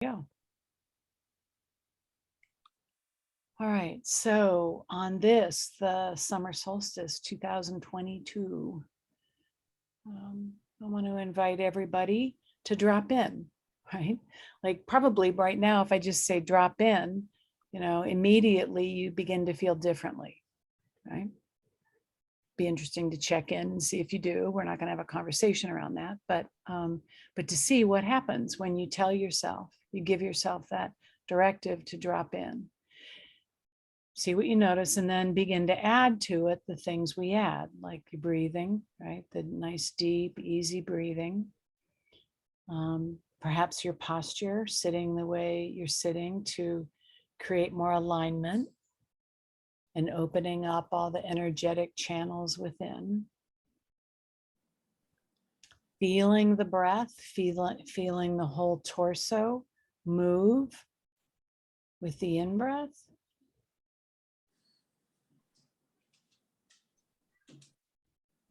Yeah. All right, so on this, the summer solstice 2022, I want to invite everybody to drop in, right? Like probably right now, if I just say drop in, immediately you begin to feel differently, right? Be interesting to check in and see if you do. We're not going to have a conversation around that, but to see what happens when you tell yourself, you give yourself that directive to drop in. See what you notice, and then begin to add to it the things we add, like your breathing, right? The nice, deep, easy breathing. Perhaps your posture, sitting the way you're sitting to create more alignment and opening up all the energetic channels within. Feeling the breath, feeling the whole torso move with the in-breath.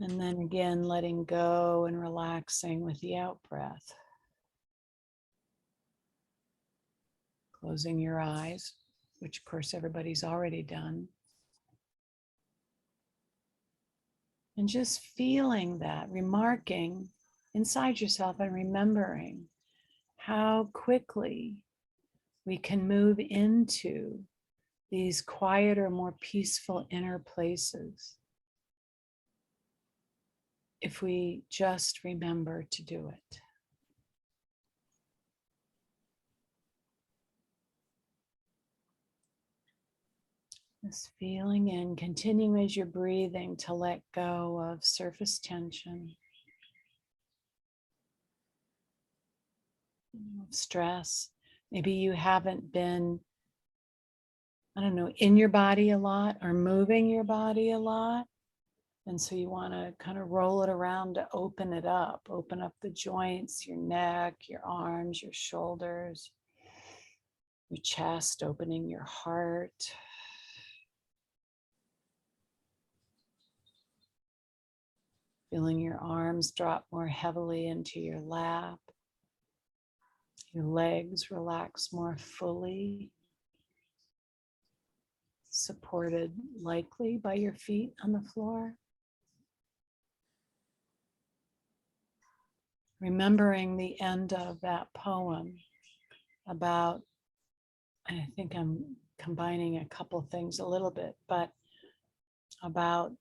And then again, letting go and relaxing with the out-breath. Closing your eyes, which of course everybody's already done. And just feeling that, remarking inside yourself and remembering how quickly we can move into these quieter, more peaceful inner places if we just remember to do it. Just feeling in, continuing as you're breathing to let go of surface tension, stress. Maybe you haven't been, I don't know, in your body a lot or moving your body a lot. And so you want to kind of roll it around to open it up, open up the joints, your neck, your arms, your shoulders, your chest, opening your heart. Feeling your arms drop more heavily into your lap. Your legs relax more fully, supported likely by your feet on the floor. Remembering the end of that poem about, I think I'm combining a couple things a little bit, but about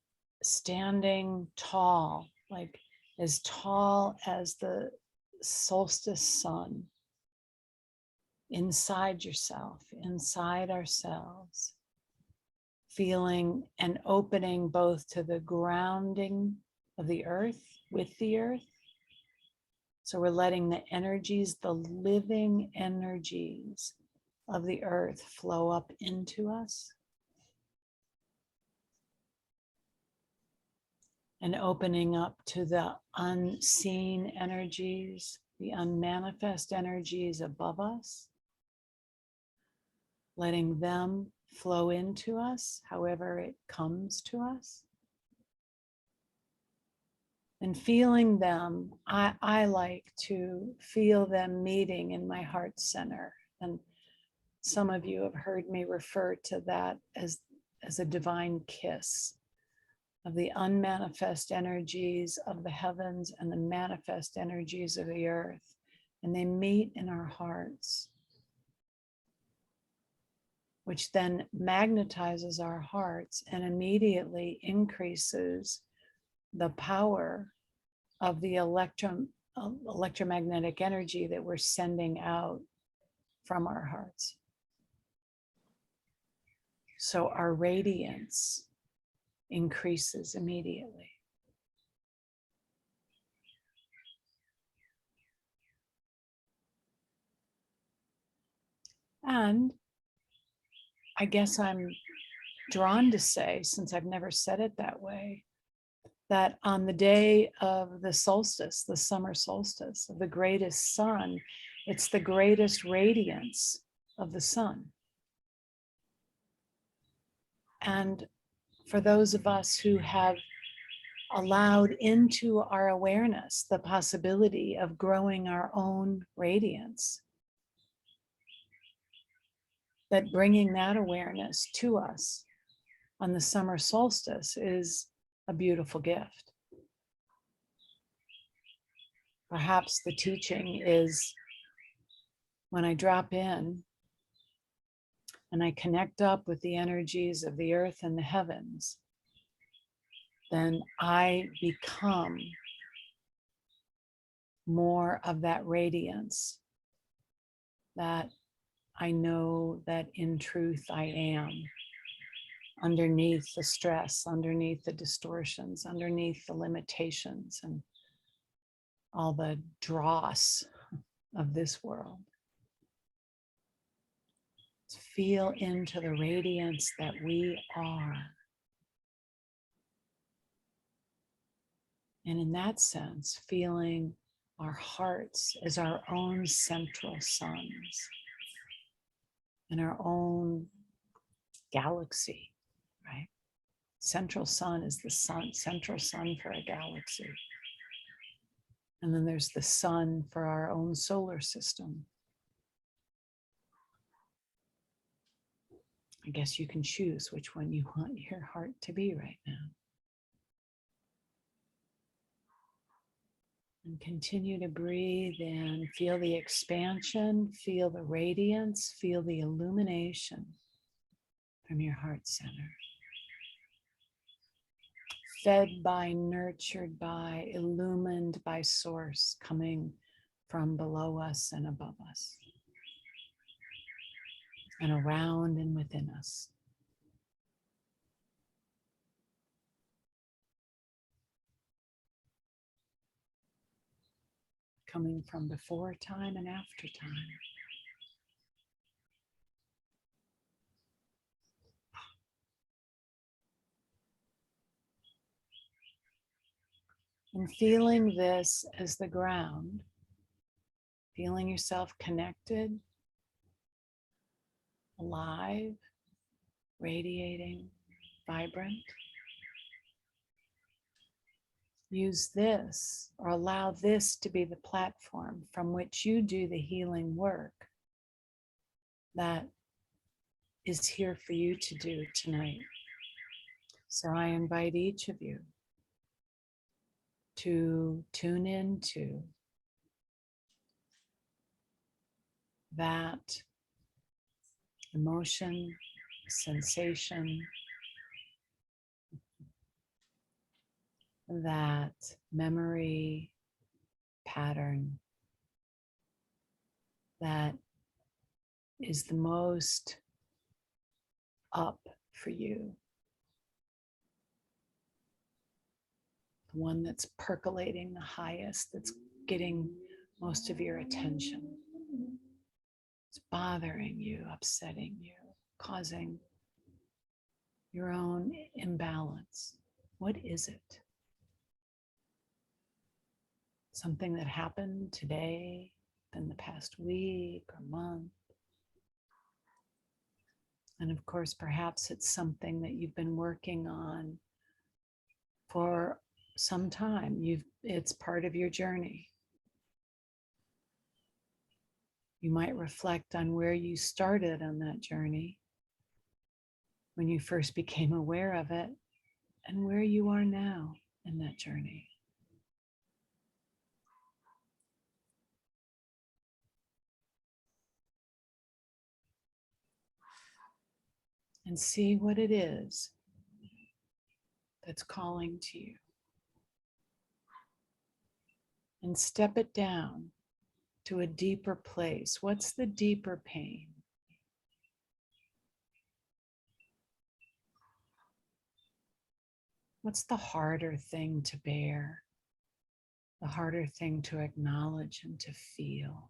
standing tall, like as tall as the solstice sun, inside yourself, inside ourselves, feeling an opening both to the grounding of the earth with the earth. So we're letting the energies, the living energies of the earth flow up into us. And opening up to the unseen energies, the unmanifest energies above us. Letting them flow into us, however it comes to us. And feeling them, I like to feel them meeting in my heart center. And some of you have heard me refer to that as a divine kiss of the unmanifest energies of the heavens and the manifest energies of the earth. And they meet in our hearts, which then magnetizes our hearts and immediately increases the power of the electromagnetic energy that we're sending out from our hearts. So our radiance increases immediately. And I guess I'm drawn to say, since I've never said it that way, that on the day of the solstice, the summer solstice, of the greatest sun, it's the greatest radiance of the sun. And for those of us who have allowed into our awareness the possibility of growing our own radiance, that bringing that awareness to us on the summer solstice is a beautiful gift. Perhaps the teaching is when I drop in and I connect up with the energies of the earth and the heavens, then I become more of that radiance that I know that in truth I am, underneath the stress, underneath the distortions, underneath the limitations and all the dross of this world. Feel into the radiance that we are. And in that sense, feeling our hearts as our own central suns and our own galaxy, right? Central sun is the sun, central sun for a galaxy. And then there's the sun for our own solar system. I guess you can choose which one you want your heart to be right now. And continue to breathe in, feel the expansion, feel the radiance, feel the illumination from your heart center. Fed by, nurtured by, illumined by source coming from below us and above us, and around and within us. Coming from before time and after time. And feeling this as the ground, feeling yourself connected, alive, radiating, vibrant. Use this or allow this to be the platform from which you do the healing work that is here for you to do tonight. So I invite each of you to tune into that emotion, sensation, that memory pattern that is the most up for you. The one that's percolating the highest, that's getting most of your attention. It's bothering you, upsetting you, causing your own imbalance. What is it? Something that happened today, in the past week or month. And of course, perhaps it's something that you've been working on for some time. It's part of your journey. You might reflect on where you started on that journey, when you first became aware of it, and where you are now in that journey. And see what it is that's calling to you. And step it down to a deeper place. What's the deeper pain? What's the harder thing to bear? The harder thing to acknowledge and to feel?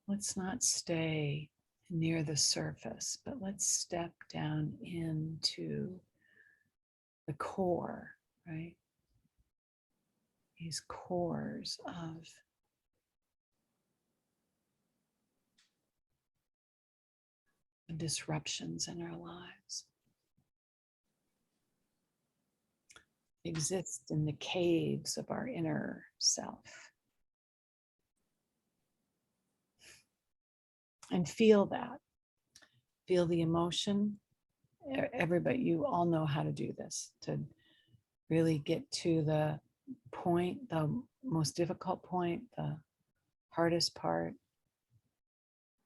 Let's not stay near the surface, but let's step down into the core, right? These cores of the disruptions in our lives. Exist in the caves of our inner self. and feel that. Feel the emotion. Everybody, you all know how to do this, to really get to the point, the most difficult point, the hardest part,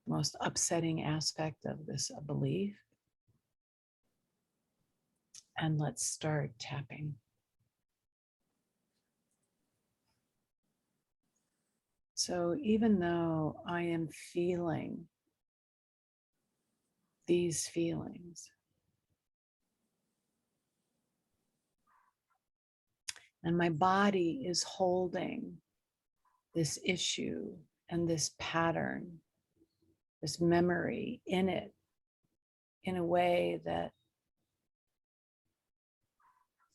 most upsetting aspect of this belief. And let's start tapping. So even though I am feeling these feelings, and my body is holding this issue and this pattern, this memory in it, in a way that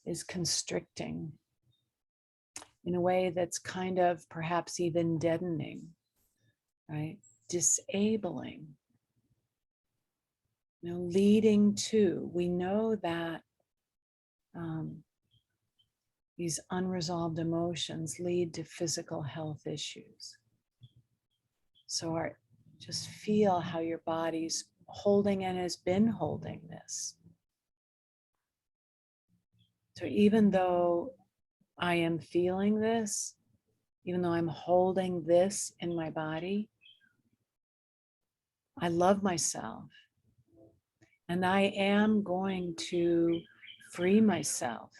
is constricting, in a way that's kind of perhaps even deadening, right? Disabling, leading to, we know that these unresolved emotions lead to physical health issues. So just feel how your body's holding and has been holding this. So even though I am feeling this, even though I'm holding this in my body, I love myself. And I am going to free myself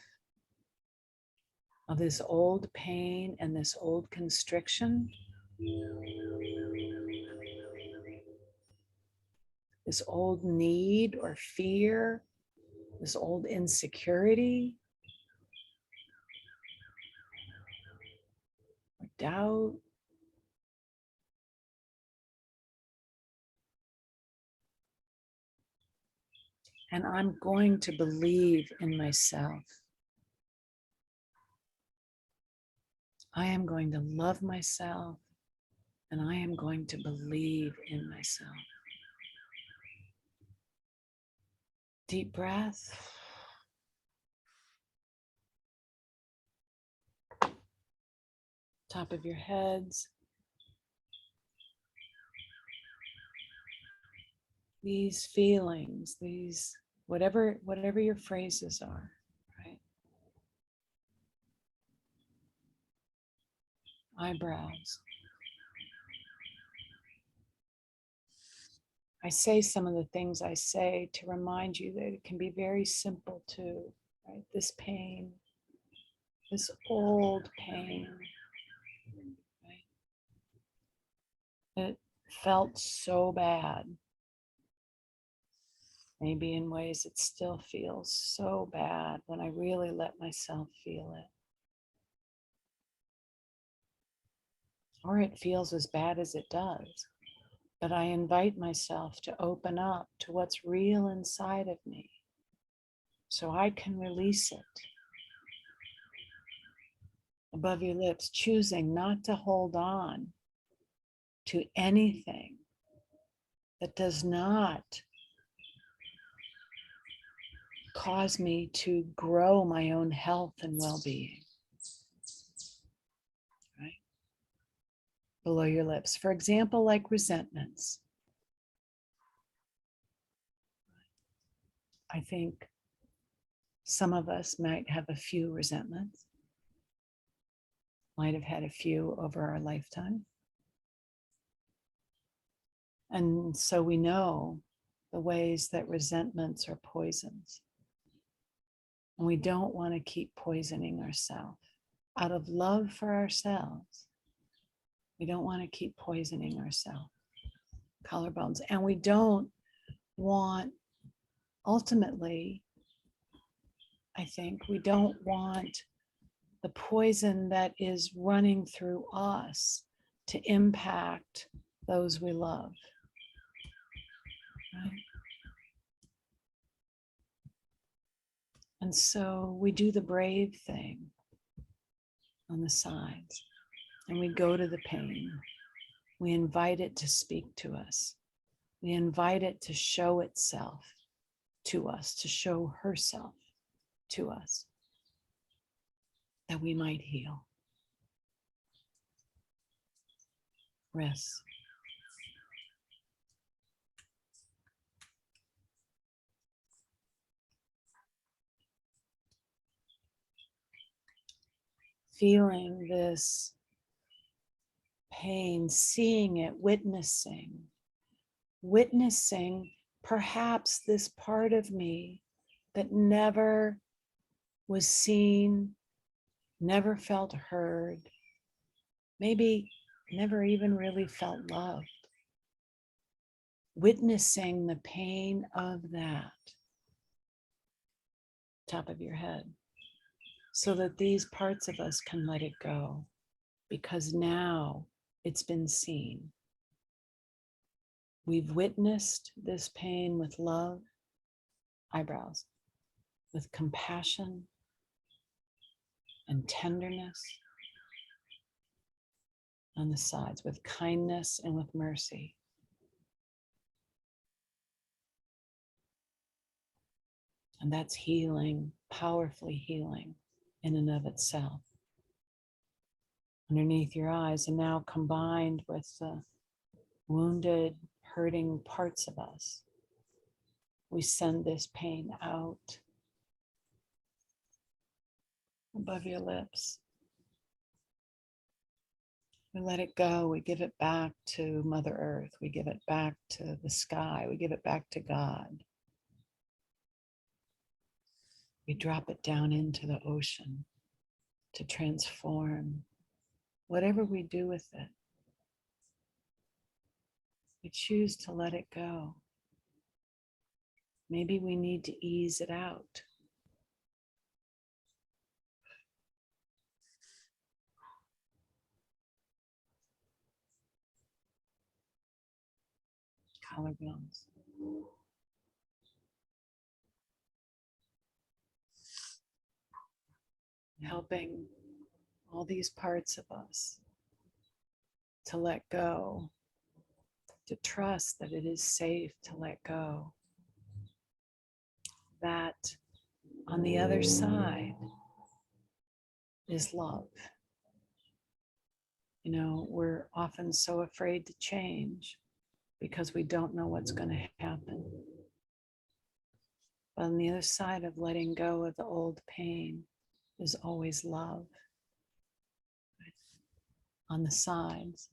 of this old pain and this old constriction, this old need or fear, this old insecurity or doubt. And I'm going to believe in myself. I am going to love myself, and I am going to believe in myself. Deep breath. Top of your heads. These feelings, these, whatever your phrases are, right? Eyebrows. I say some of the things I say to remind you that it can be very simple too, right? This pain, this old pain, right? It felt so bad. Maybe in ways it still feels so bad when I really let myself feel it. Or it feels as bad as it does. But I invite myself to open up to what's real inside of me so I can release it. Above your lips, choosing not to hold on to anything that does not cause me to grow my own health and well-being. Right? Below your lips. For example, like resentments. I think some of us might have a few resentments, might have had a few over our lifetime. And so we know the ways that resentments are poisons. And we don't want to keep poisoning ourselves. Out of love for ourselves, we don't want to keep poisoning ourselves. Collarbones. And we don't want, ultimately, I think, we don't want the poison that is running through us to impact those we love. Right? And so we do the brave thing on the sides, and we go to the pain. We invite it to speak to us. We invite it to show itself to us, to show herself to us, that we might heal. Rest. feeling this pain, seeing it, witnessing perhaps this part of me that never was seen, never felt heard, maybe never even really felt loved. Witnessing the pain of that, top of your head, so that these parts of us can let it go, because now it's been seen. We've witnessed this pain with love, eyebrows, with compassion and tenderness on the sides, with kindness and with mercy. And that's healing, powerfully healing in and of itself. Underneath your eyes, and now combined with the wounded, hurting parts of us, we send this pain out above your lips. We let it go. We give it back to Mother Earth. We give it back to the sky. We give it back to God. We drop it down into the ocean to transform whatever we do with it. We choose to let it go. Maybe we need to ease it out. Collarbones. Helping all these parts of us to let go, to trust that it is safe to let go. That on the other side is love. You know, we're often so afraid to change because we don't know what's going to happen. But on the other side of letting go of the old pain is always love. On the sides,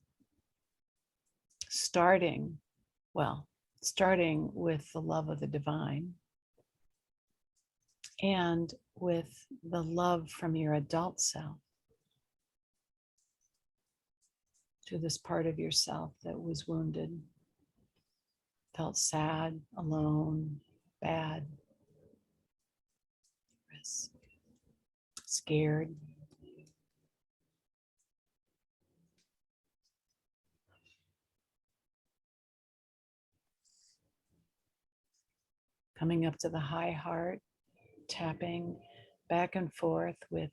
starting with the love of the divine and with the love from your adult self to this part of yourself that was wounded, felt sad, alone, bad, scared. Coming up to the high heart, tapping back and forth with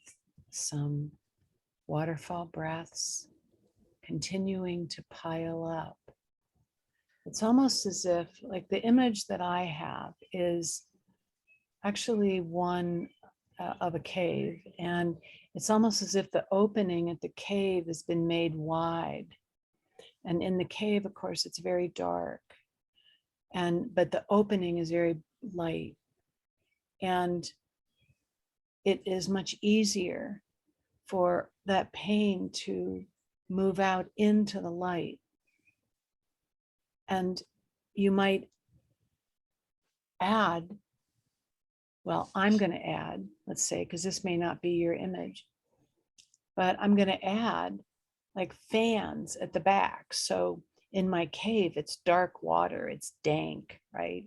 some waterfall breaths, continuing to pile up. It's almost as if, like, the image that I have is actually one of a cave, and it's almost as if the opening at the cave has been made wide. And in the cave, of course, it's very dark, but the opening is very light, and it is much easier for that pain to move out into the light. And you might add, well, I'm going to add, let's say, because this may not be your image, but I'm going to add like fans at the back. So in my cave, it's dark water, it's dank, right?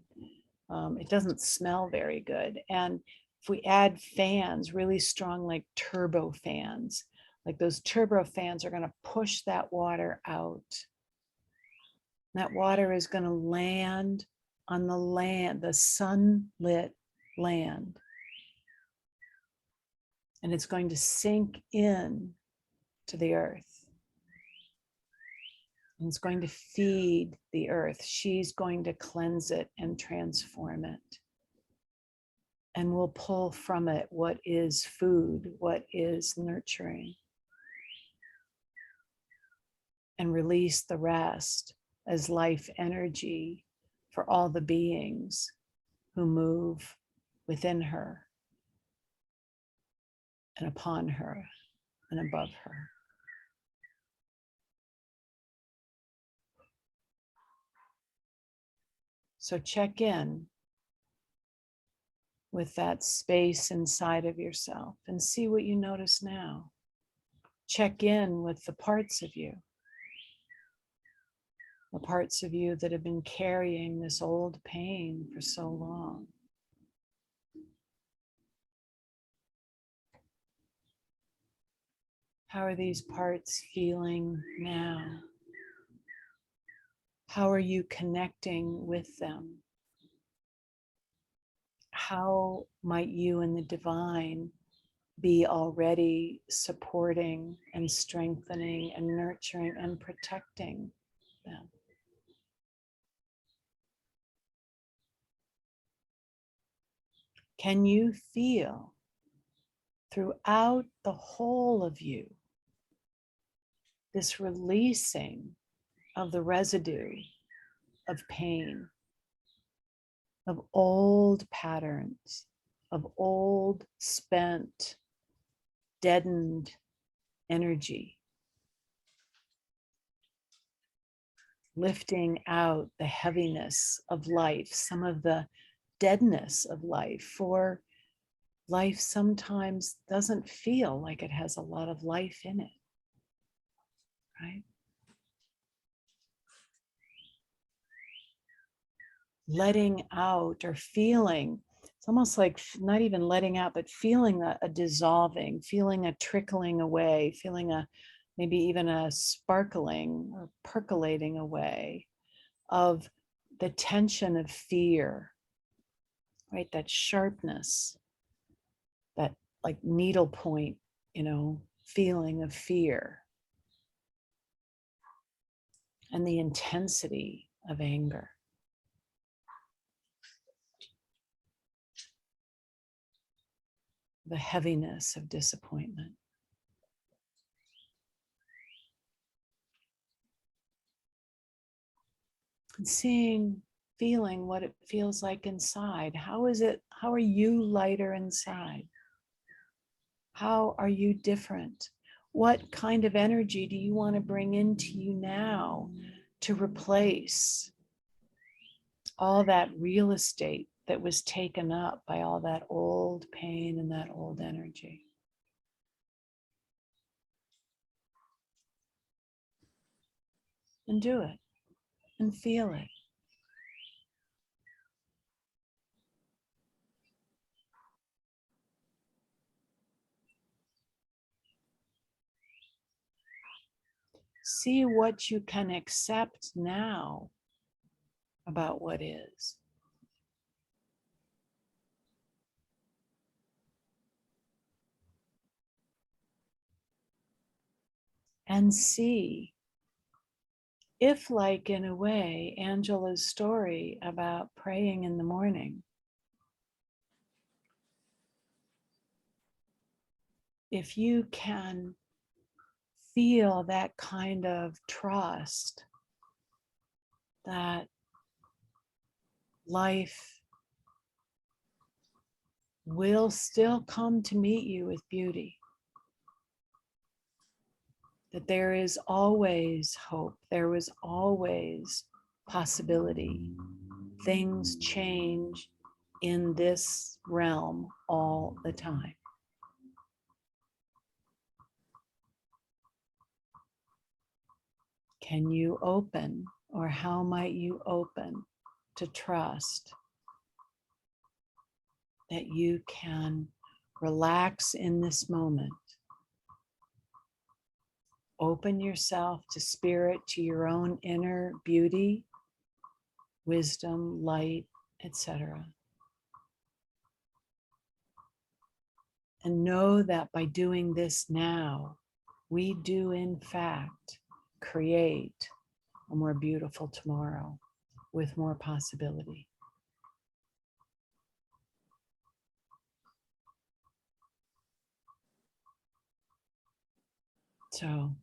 It doesn't smell very good. And if we add fans, really strong, like turbo fans, like those turbo fans are going to push that water out. That water is going to land on the land, the sunlit land. And it's going to sink in to the earth. And it's going to feed the earth. She's going to cleanse it and transform it. And we'll pull from it what is food, what is nurturing, and release the rest as life energy for all the beings who move within her and upon her and above her. So check in with that space inside of yourself and see what you notice now. Check in with the parts of you that have been carrying this old pain for so long. How are these parts feeling now? How are you connecting with them? How might you and the divine be already supporting and strengthening and nurturing and protecting them? Can you feel throughout the whole of you this releasing of the residue of pain, of old patterns, of old spent, deadened energy, lifting out the heaviness of life, some of the deadness of life, for life sometimes doesn't feel like it has a lot of life in it, right? Letting out or feeling, it's almost like not even letting out, but feeling a dissolving, feeling a trickling away, feeling a maybe even a sparkling or percolating away of the tension of fear, right? That sharpness, that like needlepoint, feeling of fear, and the intensity of anger. The heaviness of disappointment. And feeling what it feels like inside. How are you lighter inside? How are you different? What kind of energy do you want to bring into you now to replace all that real estate that was taken up by all that old pain and that old energy? And do it and feel it. See what you can accept now about what is. And see if, like in a way, Angela's story about praying in the morning, if you can feel that kind of trust that life will still come to meet you with beauty, that there is always hope, there was always possibility. Things change in this realm all the time. Can you open, or how might you open to trust that you can relax in this moment? Open yourself to spirit, to your own inner beauty, wisdom, light, etc. And know that by doing this now, we do in fact create a more beautiful tomorrow with more possibility. So,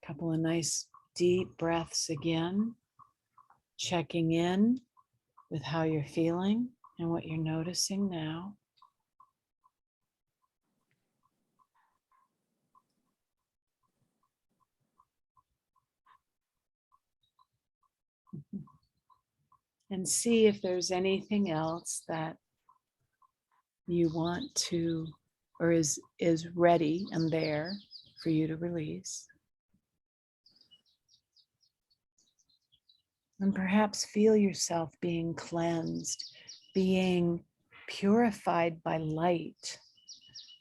a couple of nice deep breaths again, checking in with how you're feeling and what you're noticing now. And see if there's anything else that you want to, or is ready and there for you to release. And perhaps feel yourself being cleansed, being purified by light,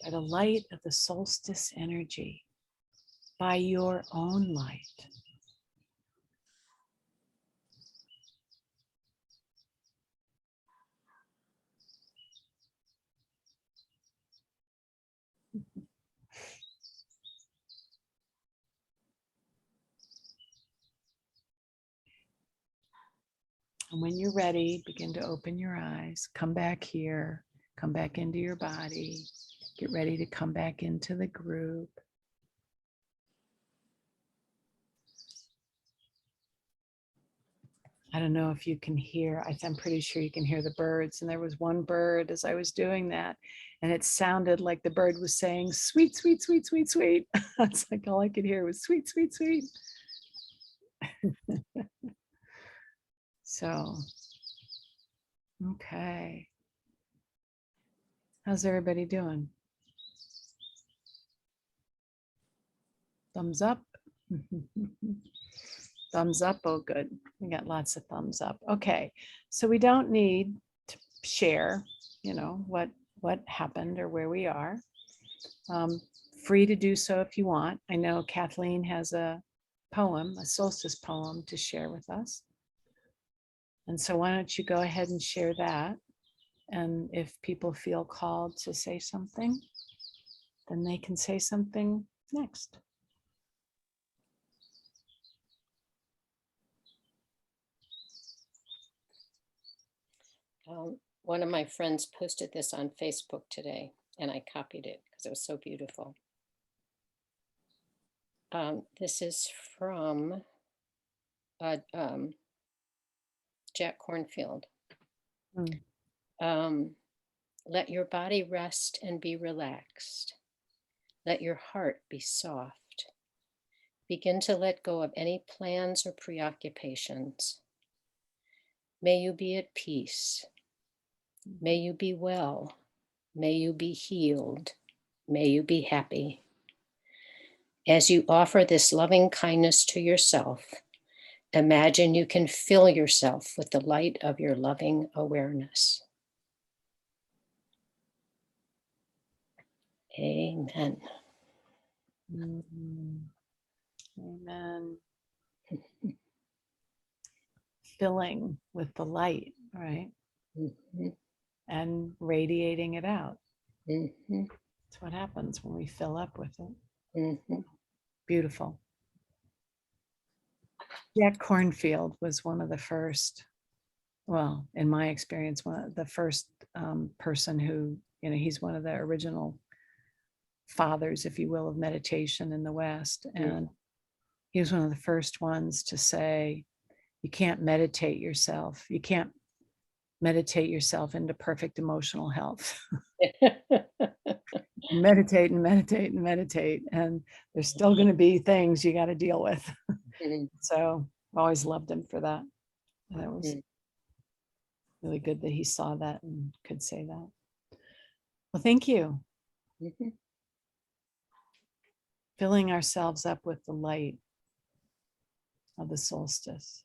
by the light of the solstice energy, by your own light. And when you're ready, begin to open your eyes, come back here, come back into your body, get ready to come back into the group. I don't know if you can hear, I'm pretty sure you can hear the birds. And there was one bird as I was doing that, and it sounded like the bird was saying, sweet, sweet, sweet, sweet, sweet. It's like all I could hear was sweet, sweet, sweet. So, okay. How's everybody doing? Thumbs up? Thumbs up, oh good. We got lots of thumbs up. Okay, so we don't need to share, what happened or where we are. Free to do so if you want. I know Kathleen has a poem, a solstice poem to share with us. And so why don't you go ahead and share that? And if people feel called to say something, then they can say something next. One of my friends posted this on Facebook today, and I copied it because it was so beautiful. This is from Jack Cornfield. Let your body rest and be relaxed. Let your heart be soft. Begin to let go of any plans or preoccupations. May you be at peace. May you be well. May you be healed. May you be happy. As you offer this loving kindness to yourself, imagine you can fill yourself with the light of your loving awareness. Amen. Amen. Filling with the light, right? Mm-hmm. And radiating it out. Mm-hmm. That's what happens when we fill up with it. Mm-hmm. Beautiful. Jack Cornfield was one of the first, well, in my experience, one of the first person who, he's one of the original fathers, if you will, of meditation in the West. And he was one of the first ones to say, you can't meditate yourself. You can't meditate yourself into perfect emotional health. Meditate and meditate and meditate. And there's still going to be things you got to deal with. Mm-hmm. So I've always loved him for that. That was really good that he saw that and could say that. Well, thank you. Mm-hmm. Filling ourselves up with the light of the solstice.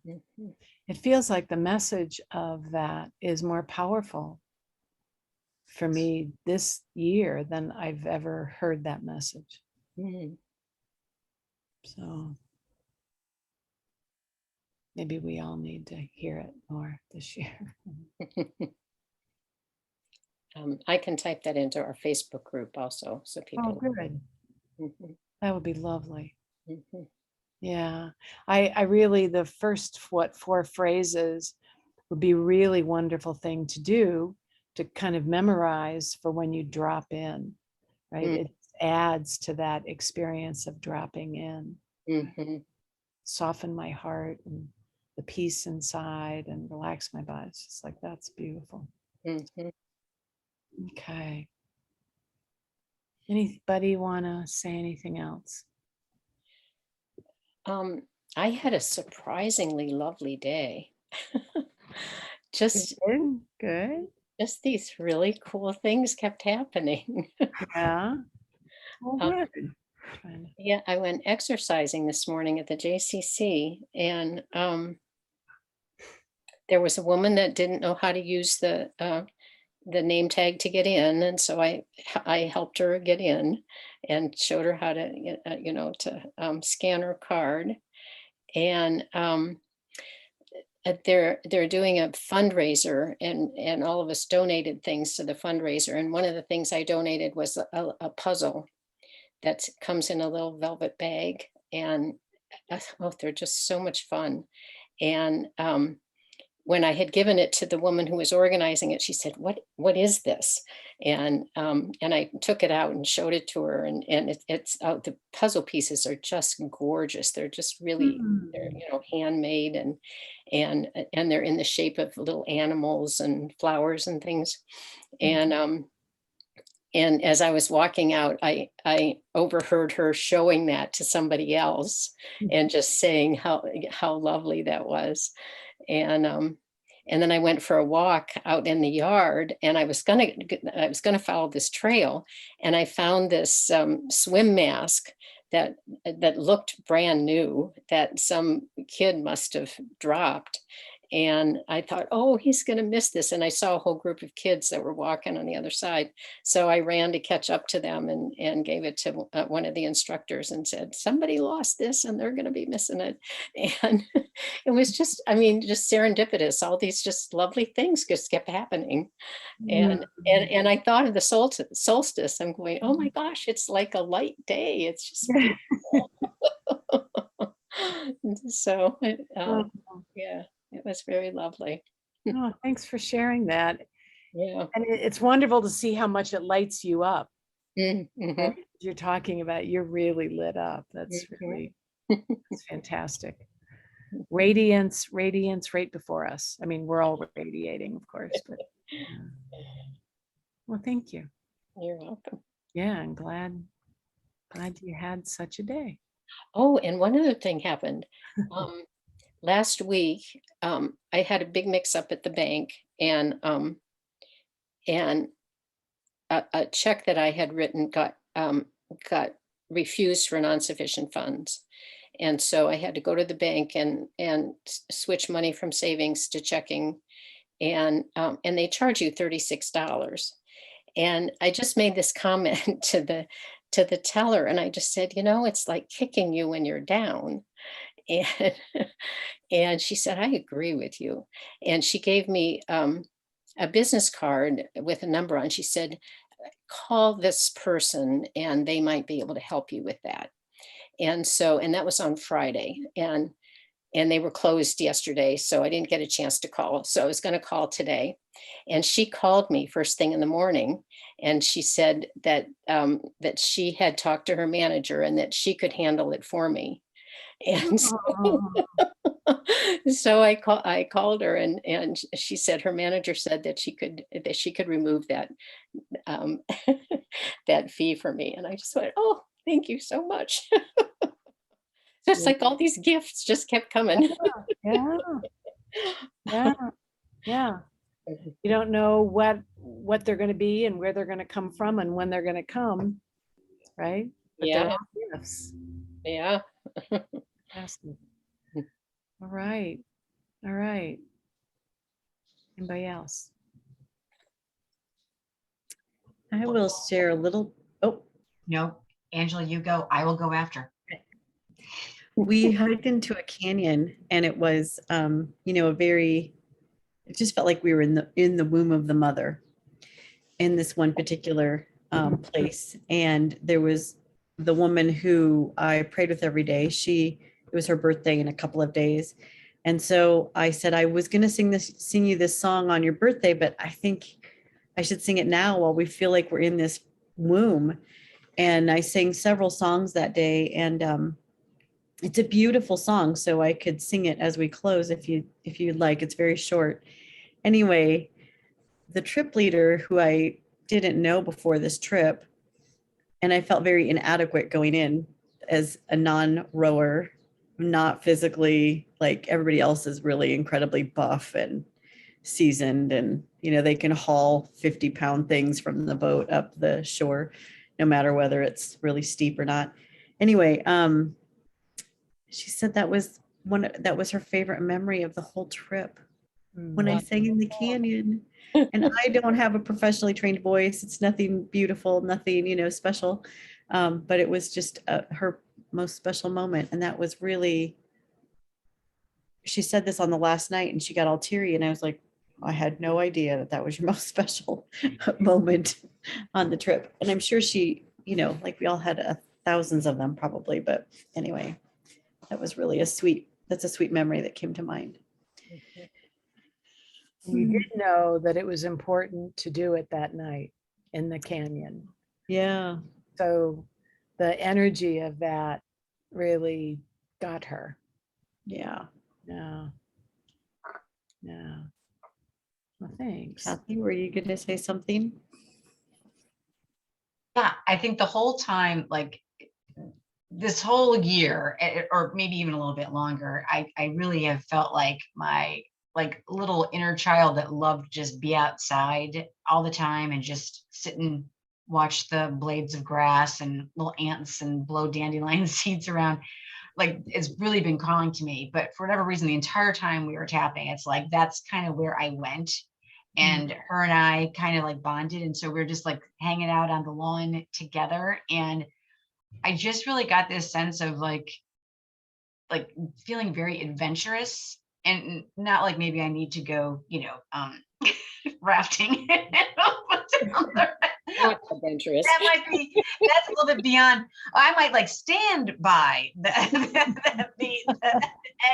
Mm-hmm. It feels like the message of that is more powerful for me this year than I've ever heard that message. Mm-hmm. So maybe we all need to hear it more this year. I can type that into our Facebook group also, so people. Oh, good. Mm-hmm. That would be lovely. Mm-hmm. Yeah, I really, the first 4 phrases would be a really wonderful thing to do, to kind of memorize for when you drop in, right? Mm-hmm. It adds to that experience of dropping in. Mm-hmm. Soften my heart and the peace inside and relax my body. It's just like, that's beautiful. Mm-hmm. Okay. Anybody want to say anything else? I had a surprisingly lovely day. Just Good, good. just these really cool things kept happening. Yeah. Well, Um, good. Fine. yeah, I went exercising this morning at the JCC, and there was a woman that didn't know how to use the name tag to get in, and so I helped her get in and showed her how to to scan her card. And they're doing a fundraiser, and all of us donated things to the fundraiser, and one of the things I donated was a puzzle that comes in a little velvet bag. And oh, they're just so much fun. And when I had given it to the woman who was organizing it, she said, "What is this?" And I took it out and showed it to her, and it's the puzzle pieces are just gorgeous. They're just really, they're Hmm. handmade, and they're in the shape of little animals and flowers and things. Thank And as I was walking out, I overheard her showing that to somebody else you. and just saying how lovely that was. And then I went for a walk out in the yard, and I was gonna follow this trail, and I found this swim mask that looked brand new that some kid must have dropped. And I thought, oh, he's going to miss this. And I saw a whole group of kids that were walking on the other side. So I ran to catch up to them and gave it to one of the instructors and said, somebody lost this and they're going to be missing it. And it was just, I mean, just serendipitous. All these just lovely things just kept happening. Mm. And I thought of the solstice. I'm going, oh my gosh, it's like a light day. It's just beautiful. So, Oh, yeah, it was very lovely. oh, thanks for sharing that. Yeah. And it's wonderful to see how much it lights you up. Right? Mhm. You're talking about you're really lit up. Mhm. That's fantastic. Radiance, radiance right before us. I mean, we're all radiating, of course, but well, thank you. You're welcome. Yeah, I'm glad you had such a day. Oh, and one other thing happened. Um, Last week, I had a big mix up at the bank, and a check that I had written got refused for non-sufficient funds. And so I had to go to the bank and switch money from savings to checking, and they charge you $36. And I just made this comment to the teller, and I just said, it's like kicking you when you're down. And and she said, I agree with you. And she gave me a business card with a number on. She said, call this person and they might be able to help you with that. And that was on Friday. And they were closed yesterday, so I didn't get a chance to call. So I was going to call today. And she called me first thing in the morning, and she said that she had talked to her manager and that she could handle it for me. And Oh, so I called her, and she said her manager said that she could remove that um, that fee for me. And I just went, oh, thank you so much. Just yeah, like all these gifts just kept coming. yeah, yeah, yeah. You don't know what they're going to be and where they're going to come from and when they're going to come, right? But they're Yeah, all gifts. yeah. Fantastic. All right. All right. Anybody else? I will share a little. Oh, No, Angela, you go. I will go after. we hiked into a canyon, and it was, a very. It just felt like we were in the womb of the mother in this one particular place, and there was the woman who I prayed with every day. It was her birthday in a couple of days, and so I said I was going to sing you this song on your birthday, but I think I should sing it now while we feel like we're in this womb. And I sang several songs that day, and it's a beautiful song. So I could sing it as we close if you'd like. It's very short. Anyway, the trip leader, who I didn't know before this trip, and I felt very inadequate going in as a non-rower, not physically, like everybody else is really incredibly buff and seasoned, and they can haul 50-pound things from the boat up the shore, no matter whether it's really steep or not. Anyway, she said that was her favorite memory of the whole trip, when I Wow. sang in the canyon. And I don't have a professionally trained voice. It's nothing beautiful, nothing, special. But it was just her most special moment. And that was really, she said this on the last night and she got all teary. And I was like, I had no idea that that was your most special moment on the trip. And I'm sure she, like we all had thousands of them probably. But anyway, that was really that's a sweet memory that came to mind. You did know that it was important to do it that night in the canyon. Yeah. So the energy of that really got her. Yeah. Yeah. Yeah. Well, thanks. Kathy, were you going to say something? Yeah, I think the whole time, like this whole year, or maybe even a little bit longer, I really have felt like my little inner child that loved to just be outside all the time and just sit and watch the blades of grass and little ants and blow dandelion seeds around. Like it's really been calling to me. But for whatever reason, the entire time we were tapping, it's like that's kind of where I went. And her and I kind of like bonded. And so we're just like hanging out on the lawn together. And I just really got this sense of like feeling very adventurous, and not like maybe I need to go, rafting. Not adventurous. That's a little bit beyond. I might like stand by the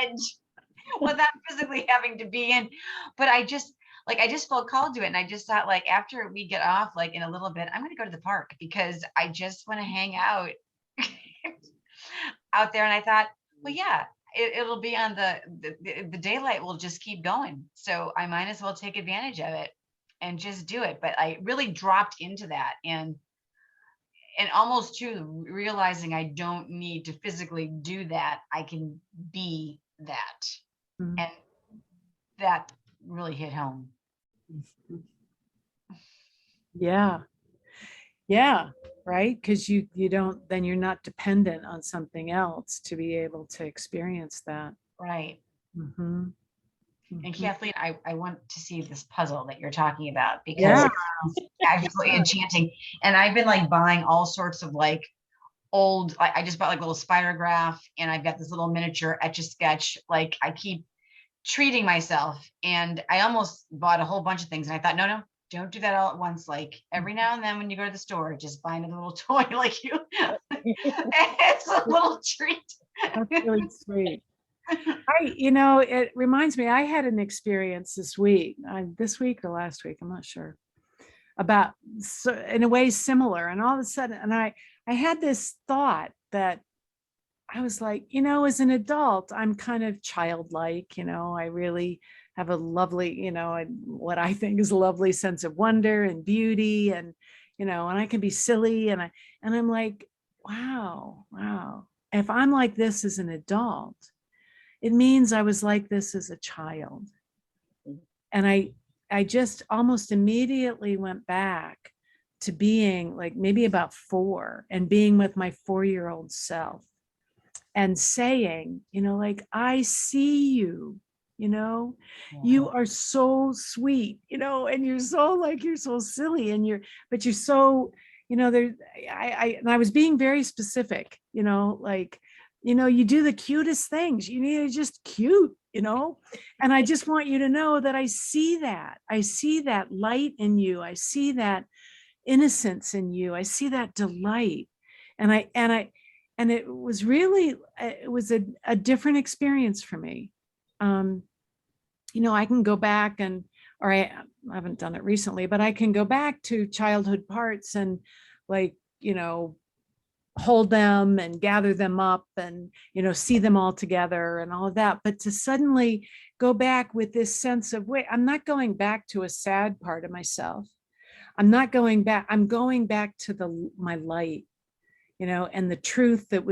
edge without physically having to be in, but I just felt called to it. And I just thought, like, after we get off, like in a little bit, I'm going to go to the park because I just want to hang out out there. And I thought, well, yeah, it'll be on the daylight will just keep going. So I might as well take advantage of it and just do it. But I really dropped into that, and almost to realizing I don't need to physically do that. I can be that. Mhm. And that really hit home. Yeah. Yeah. Right. Because you don't, then you're not dependent on something else to be able to experience that. Right. Mhm. And Mhm. Kathleen, I want to see this puzzle that you're talking about because Yeah. it's absolutely enchanting. And I've been like buying all sorts of like old, I just bought like a little spider graph, and I've got this little miniature etch a sketch. Like I keep treating myself, and I almost bought a whole bunch of things. And I thought, no, don't do that all at once. Like every now and then when you go to the store, just buy another little toy like you. It's a little treat. That's really sweet. It reminds me, I had an experience this week or last week, I'm not sure, about, so in a way similar. And all of a sudden, and I had this thought that I was like, as an adult, I'm kind of childlike, I really have a lovely, what I think is a lovely sense of wonder and beauty, and, and I can be silly, and I'm like, wow. If I'm like this as an adult, it means I was like this as a child. And I just almost immediately went back to being like maybe about 4 and being with my 4-year-old self and saying, like, I see you, you are so sweet, and you're so silly, but you're so, there, and I was being very specific, like, you do the cutest things, you're just cute, and I just want you to know that I see that light in you. I see that innocence in you. I see that delight. And it was really, it was a different experience for me. I can go back or I haven't done it recently, but I can go back to childhood parts and like, hold them and gather them up and, see them all together and all of that. But to suddenly go back with this sense of, wait, I'm not going back to a sad part of myself. I'm not going back. I'm going back to my light. and the truth that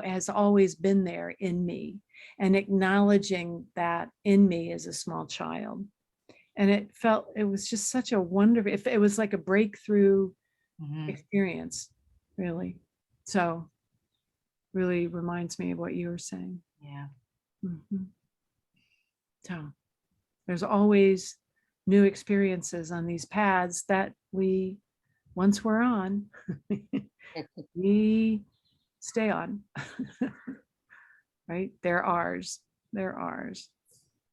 has always been there in me, and acknowledging that in me as a small child. And it was just such a wonderful, it was like a breakthrough Mhm. experience, really. So really reminds me of what you were saying. Yeah. Mhm. So there's always new experiences on these paths that we, once we're on, we stay on. Right? They're ours. They're ours.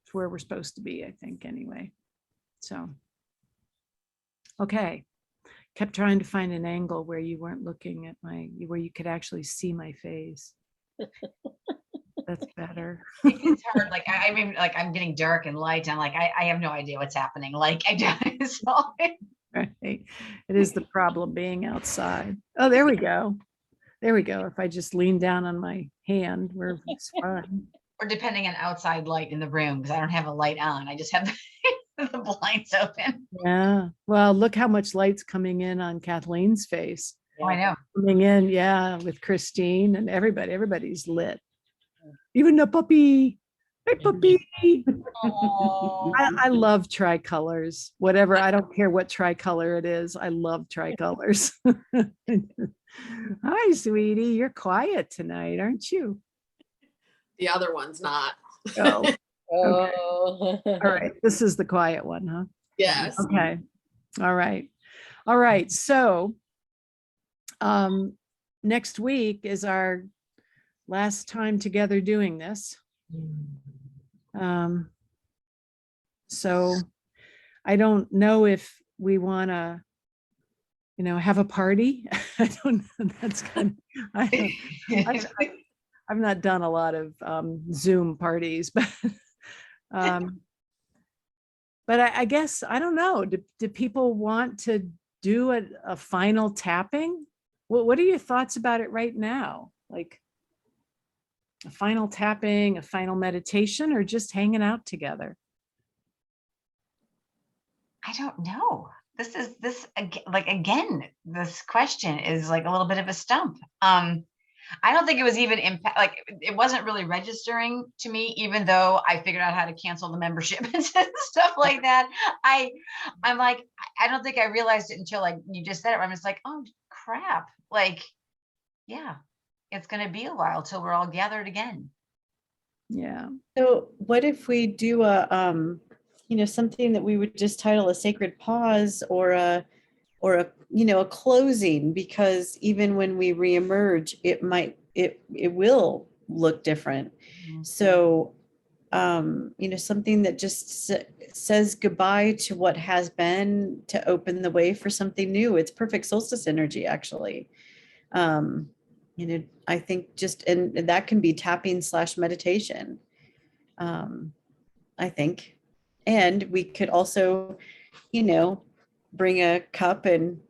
It's where we're supposed to be, I think, anyway. So, okay. Kept trying to find an angle where you weren't looking at where you could actually see my face. That's better. It's hard. Like I mean, like I'm getting dark and light, and like I have no idea what's happening. Like I don't. So, Right. It is the problem being outside. Oh, there we go. There we go. If I just lean down on my hand, it's fine. or depending on outside light in the room, because I don't have a light on. I just have the blinds open. Yeah. Well, look how much light's coming in on Kathleen's face. Oh, I know. Coming in, yeah, with Christine and everybody. Everybody's lit. Even the puppy. Hey, puppy. Oh, I love tricolors. Whatever. I don't care what tricolor it is. I love tricolors. Hi, sweetie. You're quiet tonight, aren't you? The other one's not. Oh, Oh. all right. This is the quiet one, huh? Yes. Okay. All right. All right. So next week is our last time together doing this. So I don't know if we want to, have a party. I don't know. That's kind of, I've not done a lot of Zoom parties, but I guess, I don't know. Do people want to do a final tapping? What are your thoughts about it right now? Like a final tapping, a final meditation, or just hanging out together? I don't know. Again, this question is like a little bit of a stump. I don't think it was even like it wasn't really registering to me, even though I figured out how to cancel the membership and stuff like that. I'm like, I don't think I realized it until like you just said it. I'm just like, oh crap. Like, yeah, it's gonna be a while till we're all gathered again. Yeah. So what if we do something that we would just title a sacred pause or a closing, because even when we reemerge, it will look different. Mhm. So, something that just says goodbye to what has been to open the way for something new. It's perfect solstice energy, actually. I think and that can be tapping / meditation. I think. And we could also, bring a cup and,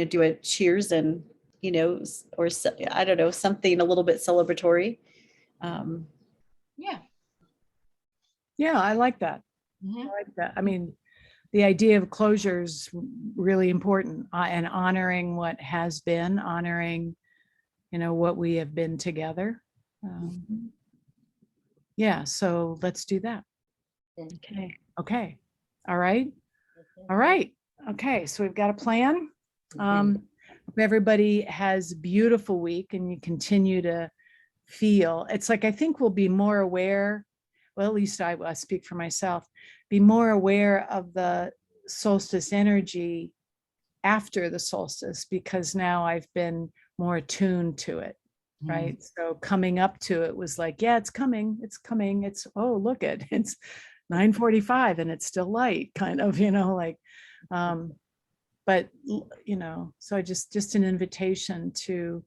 do a cheers and, I don't know, something a little bit celebratory. Yeah. Yeah, I like that. Mhm. I like that. I mean, the idea of closure is really important, and honoring what has been, honoring, what we have been together. Yeah, so let's do that. Okay. Okay. All right. All right. Okay. So we've got a plan. Hope everybody has a beautiful week and you continue to feel. It's like, I think we'll be more aware. Well, at least I speak for myself, be more aware of the solstice energy after the solstice, because now I've been more attuned to it. Right. So coming up to it was like, yeah, it's coming. It's coming. Oh, look at it's 9:45 and it's still light, kind of, like, but so just an invitation to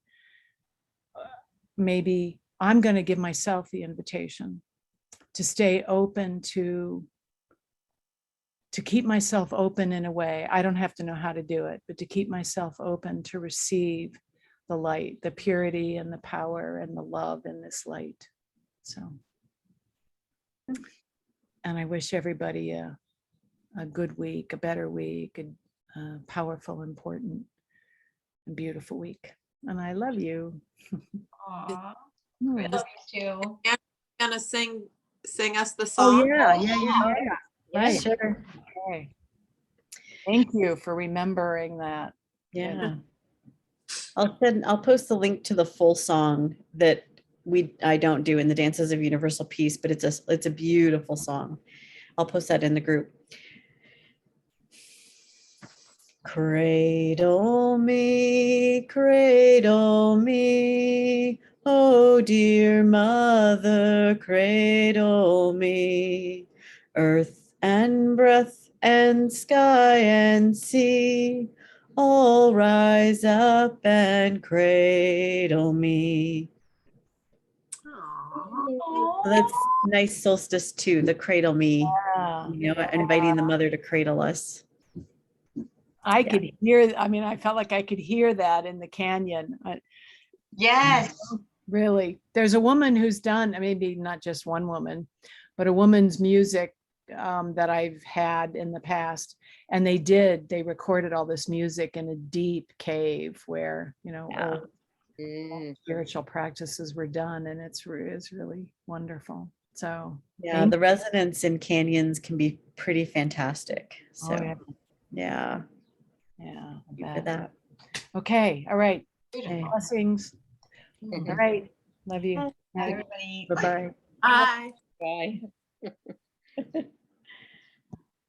maybe I'm going to give myself the invitation to stay open, to keep myself open in a way. I don't have to know how to do it, but to keep myself open to receive the light, the purity and the power and the love in this light. So, and I wish everybody a good week, a better week, a powerful, important, and beautiful week. and I love you. Aw, Hmm. we love you too. Gonna sing us the Oh, song? yeah, Oh, yeah, yeah. yeah. Right. Sure. Okay. Thank you for remembering that. Yeah. I'll post the link to the full song that I don't do in the Dances of Universal Peace, but it's a beautiful song. I'll post that in the group. Cradle me, oh dear mother, cradle me, earth and breath and sky and sea, all rise up and cradle me. Aw. So that's nice solstice too, the cradle me, Yeah. inviting the mother to cradle us. I Yeah. could hear, I mean, I felt like I could hear that in the canyon. Yes. Really, there's a woman who's done, maybe not just one woman, but a woman's music that I've had in the past. And they recorded all this music in a deep cave where, Yeah. old spiritual practices were done. And it's really wonderful. So Yeah, the resonance in canyons can be pretty fantastic. So, yeah. yeah, Yeah. I thank you for bet. that. Okay. All right. Beautiful. Blessings. All right. Love you. Bye, everybody. Bye-bye. Bye. Bye.